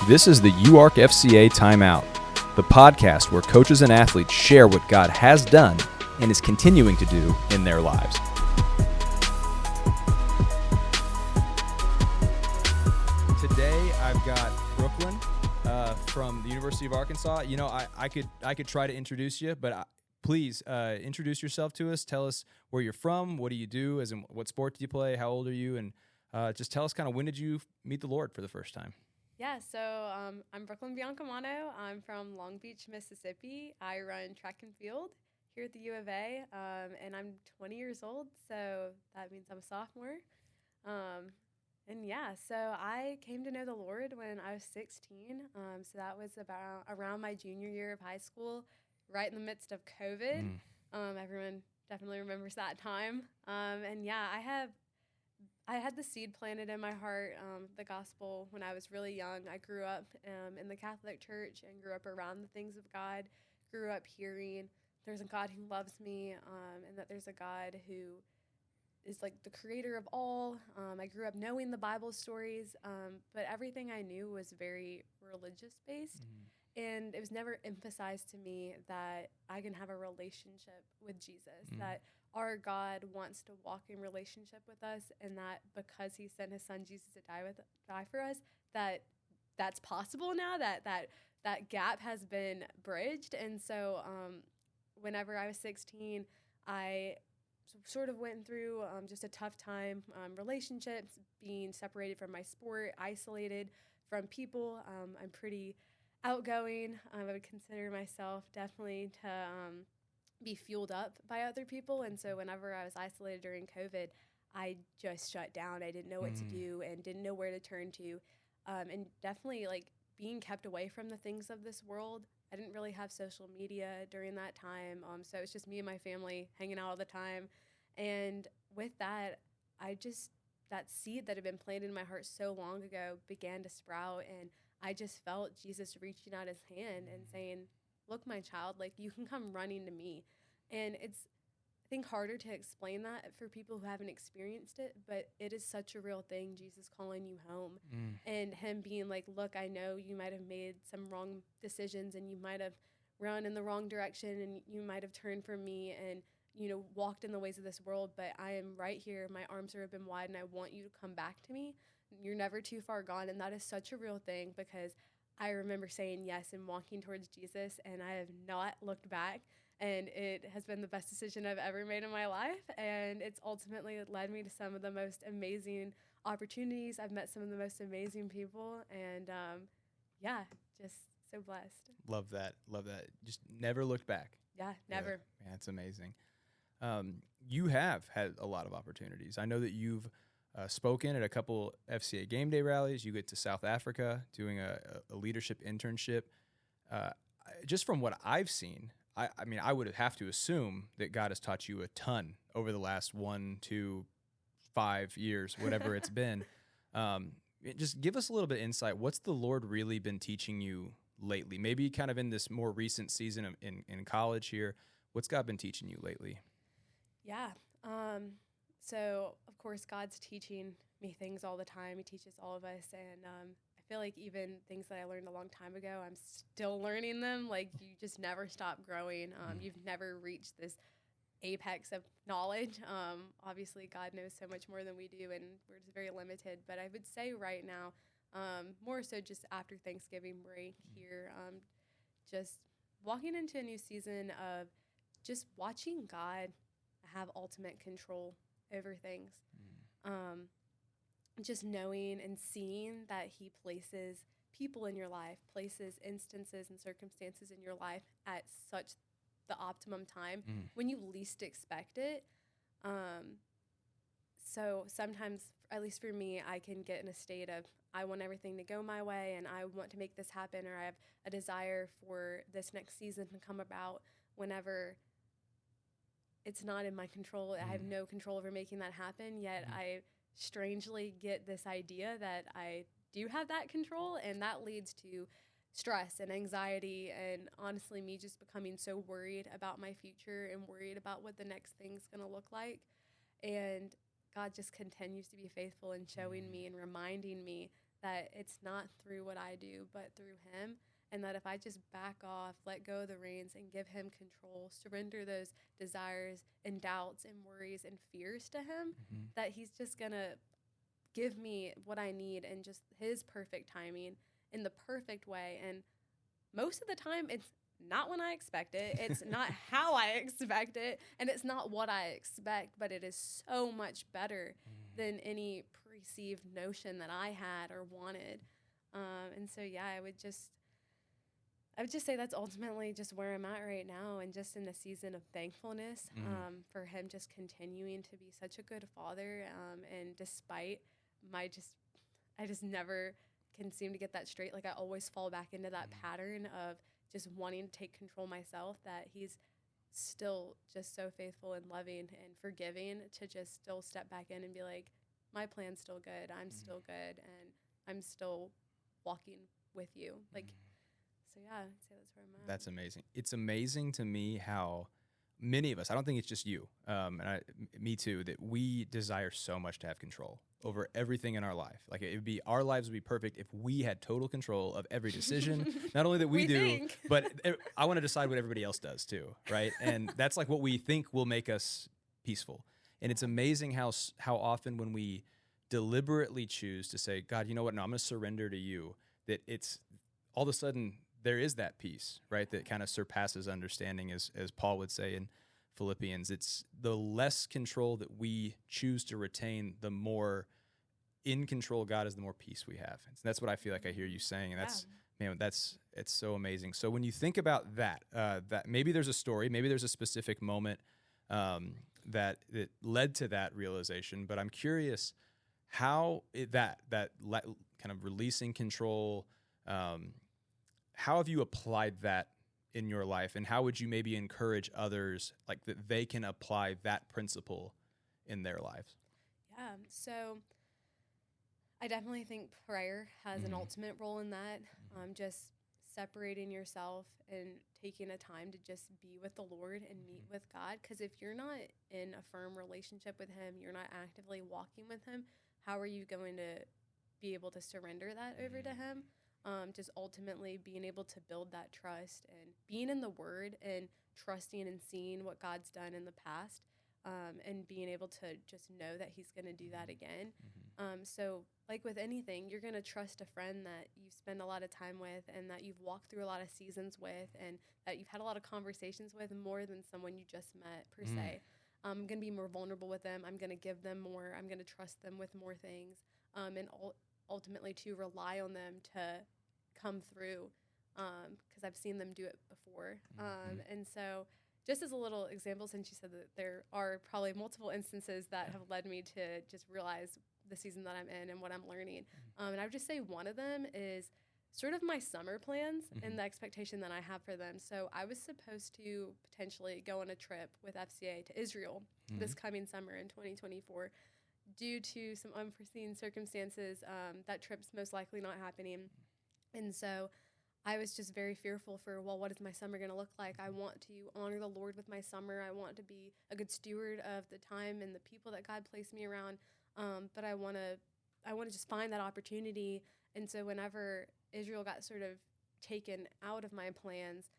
This is the UARKFCA Timeout, the podcast where coaches and athletes share what God has done and is continuing to do in their lives. Today, I've got Brooklyn from the University of Arkansas. You know, I could try to introduce you, but please introduce yourself to us. Tell us where you're from, what do you do, as in what sport do you play, how old are you, and just tell us kind of when did you meet the Lord for the first time? Yeah, so I'm Brooklyn Biancamano. I'm from Long Beach, Mississippi. I run track and field here at the U of A, and I'm 20 years old, so that means I'm a sophomore. And yeah, so I came to know the Lord when I was 16. So that was about around my junior year of high school, right in the midst of COVID. Everyone definitely remembers that time. And yeah, I had the seed planted in my heart, the gospel, when I was really young. I grew up in the Catholic Church and grew up around the things of God, grew up hearing there's a God who loves me, and that there's a God who is like the creator of all. I grew up knowing the Bible stories, but everything I knew was very religious-based, and it was never emphasized to me that I can have a relationship with Jesus, that our God wants to walk in relationship with us, and that because he sent his son Jesus to die for us, that's possible now, that gap has been bridged. And so whenever I was 16, I sort of went through just a tough time, relationships, being separated from my sport, isolated from people. I'm pretty outgoing. I would consider myself definitely to be fueled up by other people. And so whenever I was isolated during COVID, I just shut down. I didn't know what to do and didn't know where to turn to. And definitely like being kept away from the things of this world. I didn't really have social media during that time. So it's just me and my family hanging out all the time. And with that, that seed that had been planted in my heart so long ago began to sprout. And I just felt Jesus reaching out his hand and saying, look, my child, like you can come running to me. And it's, I think, harder to explain that for people who haven't experienced it, but it is such a real thing, Jesus calling you home and him being like, look, I know you might have made some wrong decisions and you might have run in the wrong direction and you might have turned from me and, you know, walked in the ways of this world, but I am right here. My arms are open wide and I want you to come back to me. You're never too far gone. And that is such a real thing because I remember saying yes and walking towards Jesus, and I have not looked back. And it has been the best decision I've ever made in my life. And it's ultimately led me to some of the most amazing opportunities. I've met some of the most amazing people. And yeah, just so blessed. Love that. Love that. Just never looked back. Yeah, never. Yeah, it's amazing. You have had a lot of opportunities. I know that you've spoken at a couple FCA game day rallies. You get to South Africa doing a leadership internship. Just from what I've seen, I mean, I would have to assume that God has taught you a ton over the last 1 to 5 years, whatever it's been. Just give us a little bit of insight. What's the Lord really been teaching you lately? Maybe kind of in this more recent season in college here. What's God been teaching you lately? Yeah. So, of course, God's teaching me things all the time. He teaches all of us. And I feel like even things that I learned a long time ago, I'm still learning them. Like, you just never stop growing. You've never reached this apex of knowledge. Obviously, God knows so much more than we do, and we're just very limited. But I would say right now, more so just after Thanksgiving break here, just walking into a new season of just watching God have ultimate control over things. Just knowing and seeing that he places people in your life, places instances and circumstances in your life at such the optimum time when you least expect it. So sometimes, at least for me, I can get in a state of I want everything to go my way and I want to make this happen, or I have a desire for this next season to come about whenever it's not in my control. I have no control over making that happen, yet I strangely get this idea that I do have that control, and that leads to stress and anxiety and honestly me just becoming so worried about my future and worried about what the next thing's going to look like. And God just continues to be faithful in showing me and reminding me that it's not through what I do, but through him. And that if I just back off, let go of the reins and give him control, surrender those desires and doubts and worries and fears to him, that he's just going to give me what I need and just his perfect timing in the perfect way. And most of the time, it's not when I expect it. It's not how I expect it. And it's not what I expect, but it is so much better than any perceived notion that I had or wanted. And so, yeah, I would just say that's ultimately just where I'm at right now, and just in a season of thankfulness for him just continuing to be such a good father. And despite I just never can seem to get that straight. Like, I always fall back into that pattern of just wanting to take control myself, that he's still just so faithful and loving and forgiving to just still step back in and be like, my plan's still good. I'm still good. And I'm still walking with you. Like, so yeah, I'd say that's where I'm at. That's amazing. It's amazing to me how many of us, I don't think it's just you, and me too, that we desire so much to have control over everything in our life. Like, our lives would be perfect if we had total control of every decision, not only that we do, think. but I want to decide what everybody else does too, right? And that's like what we think will make us peaceful. And it's amazing how often when we deliberately choose to say, God, you know what, no, I'm going to surrender to you, that it's all of a sudden there is that peace, right, that kind of surpasses understanding, as Paul would say in Philippians. It's the less control that we choose to retain, the more in control God is, the more peace we have. And that's what I feel like I hear you saying, and it's so amazing. So when you think about that maybe there's a story, maybe there's a specific moment that led to that realization, but I'm curious how that kind of releasing control, how have you applied that in your life, and how would you maybe encourage others, like, that they can apply that principle in their lives? Yeah, so I definitely think prayer has an ultimate role in that. Just separating yourself and taking a time to just be with the Lord and meet with God. Because if you're not in a firm relationship with him, you're not actively walking with him, how are you going to be able to surrender that over to him? Just ultimately being able to build that trust and being in the Word and trusting and seeing what God's done in the past, and being able to just know that he's going to do that again. So like with anything, you're going to trust a friend that you spend a lot of time with and that you've walked through a lot of seasons with and that you've had a lot of conversations with, more than someone you just met per se. I'm going to be more vulnerable with them. I'm going to give them more. I'm going to trust them with more things, and ultimately to rely on them to come through, because I've seen them do it before. And so just as a little example, since you said that there are probably multiple instances that have led me to just realize the season that I'm in and what I'm learning. And I would just say one of them is sort of my summer plans and the expectation that I have for them. So I was supposed to potentially go on a trip with FCA to Israel this coming summer in 2024. Due to some unforeseen circumstances, that trip's most likely not happening. And so I was just very fearful for, well, what is my summer going to look like? I want to honor the Lord with my summer. I want to be a good steward of the time and the people that God placed me around. But I want to just find that opportunity. And so whenever Israel got sort of taken out of my plans,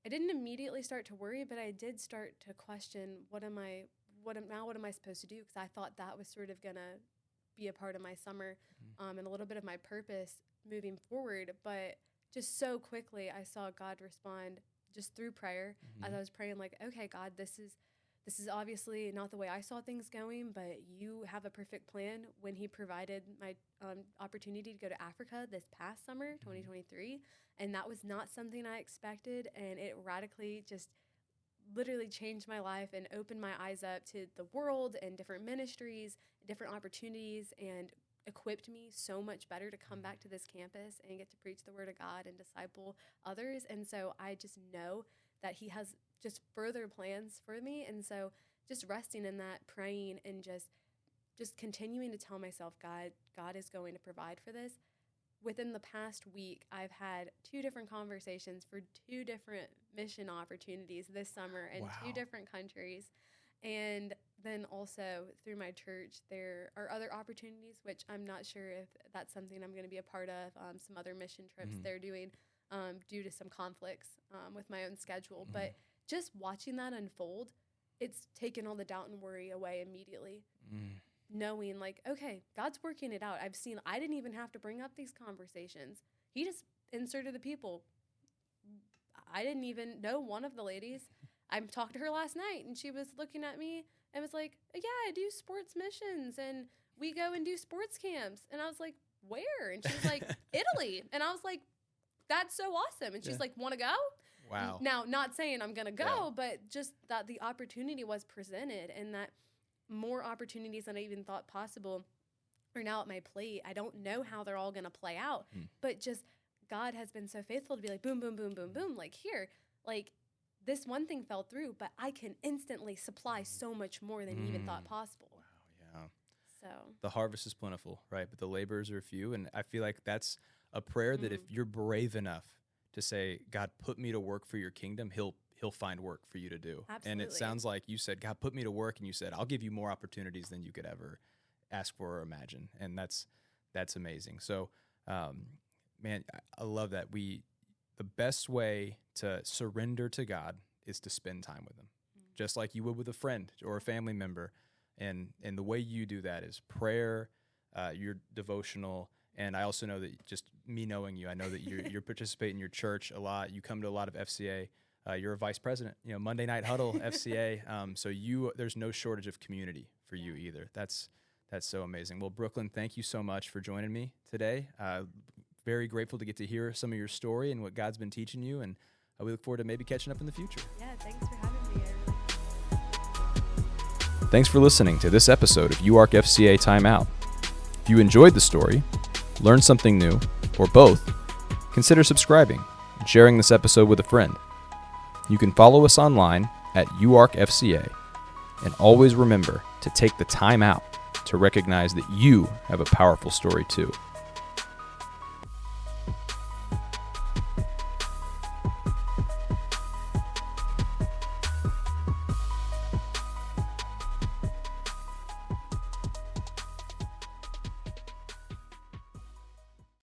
I didn't immediately start to worry, but I did start to question, what am I supposed to do? Because I thought that was sort of going to be a part of my summer, and a little bit of my purpose moving forward. But just so quickly, I saw God respond just through prayer. As I was praying, like, okay, God, this is obviously not the way I saw things going, but you have a perfect plan. When he provided my opportunity to go to Africa this past summer, 2023, and that was not something I expected, and it radically just literally changed my life and opened my eyes up to the world and different ministries, different opportunities, and equipped me so much better to come back to this campus and get to preach the word of God and disciple others. And so I just know that he has just further plans for me. And so just resting in that, praying, and just continuing to tell myself, God is going to provide for this. Within the past week, I've had 2 different conversations for 2 different mission opportunities this summer in 2 different countries. And then also through my church, there are other opportunities, which I'm not sure if that's something I'm going to be a part of. Some other mission trips they're doing due to some conflicts with my own schedule. But just watching that unfold, it's taken all the doubt and worry away immediately. Knowing like, okay, God's working it out. I didn't even have to bring up these conversations. He just inserted the people. I didn't even know one of the ladies. I talked to her last night, and she was looking at me and was like, yeah, I do sports missions, and we go and do sports camps. And I was like, where? And she was like, Italy. And I was like, that's so awesome. And she's like, want to go? Wow. Now, not saying I'm going to go, but just that the opportunity was presented, and that more opportunities than I even thought possible are now at my plate. I don't know how they're all going to play out, but just God has been so faithful to be like, boom, boom, boom, boom, boom. Like here, like this one thing fell through, but I can instantly supply so much more than you even thought possible. Wow, yeah. So the harvest is plentiful, right? But the laborers are few. And I feel like that's a prayer that if you're brave enough to say, God, put me to work for your kingdom, he'll find work for you to do. Absolutely. And it sounds like you said, God, put me to work. And you said, I'll give you more opportunities than you could ever ask for or imagine. And that's amazing. So, man, I love that. The best way to surrender to God is to spend time with him, just like you would with a friend or a family member. And the way you do that is prayer, your devotional. And I also know that just me knowing you, I know that you participate in your church a lot. You come to a lot of FCA. You're a vice president, Monday Night Huddle, FCA. So there's no shortage of community for you either. That's so amazing. Well, Brooklyn, thank you so much for joining me today. Very grateful to get to hear some of your story and what God's been teaching you. And we look forward to maybe catching up in the future. yeah, thanks for having me. Thanks for listening to this episode of UARKFCA Timeout. If you enjoyed the story, learned something new, or both, consider subscribing and sharing this episode with a friend. You can follow us online at UARKFCA, and always remember to take the time out to recognize that you have a powerful story too.